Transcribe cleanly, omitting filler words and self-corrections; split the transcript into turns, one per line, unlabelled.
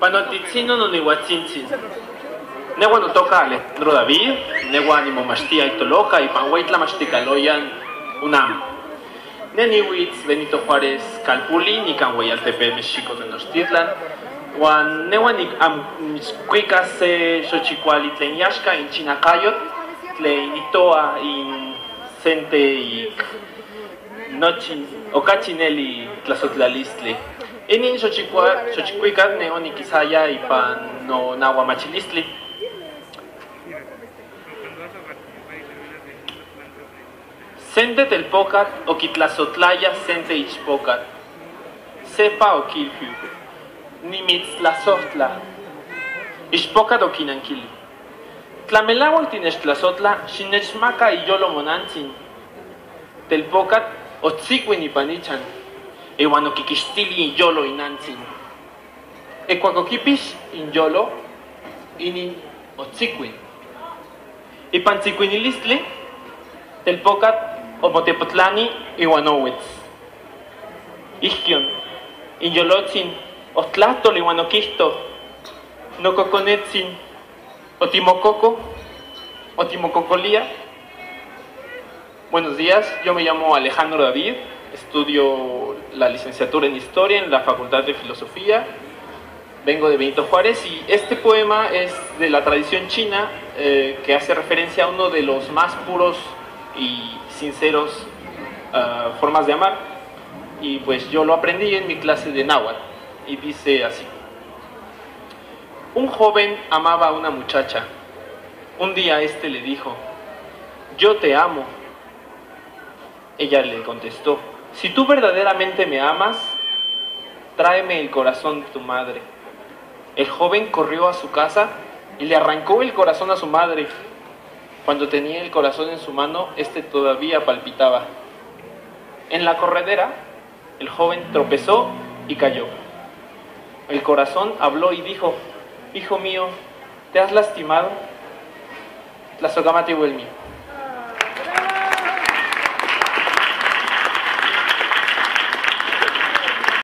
Panotitzino no nihuatzintzin. Newa no toca Alejandro David, newa ni momashtia itoloca y panhuaitla masticaloyan unam. Neniwitz Benito Juárez Calpuli, ni canhuayaltepe Mexico de Nostitlan, Juan newa ni cuicas xochicuali tlen yaxca in Chinacayot, tlen itoa in sente y nochi ocachineli tlazotlalistle. Enin xochicuicas neo ni quisaya y pan no nahuamachilistli. Sente telpocat o quitlazotlaya sente ichpocat. Sepa o quilfiu. Nimitztlazotla. Ichpocat o quinankili. Tlamelagua tinechtlazotla, xinechmaca y yolo monantzin. Telpocat o tzicuin ipanichan. Ewan o kikistili in yolo inantzin. Ecuacoquipish in yolo inin o tzicuin. Ipan tzicuinilistli, telpocat o motepotlani iwanowitz. Iskion, in yolotzin, o tlatol iwanoquisto, no coconetzin, o timococo, o timococolía. Buenos días, yo me llamo Alejandro David, estudio la licenciatura en Historia en la Facultad de Filosofía, vengo de Benito Juárez y este poema es de la tradición china que hace referencia a uno de los más puros y sinceros formas de amar, y pues yo lo aprendí en mi clase de náhuatl y dice así: un joven amaba a una muchacha. Un día este le dijo: yo te amo. Ella le contestó: si tú verdaderamente me amas, tráeme el corazón de tu madre. El joven corrió a su casa y le arrancó el corazón a su madre. Cuando tenía el corazón en su mano, este todavía palpitaba. En la corredera, el joven tropezó y cayó. El corazón habló y dijo: hijo mío, ¿te has lastimado? Tlazogamati huelmi.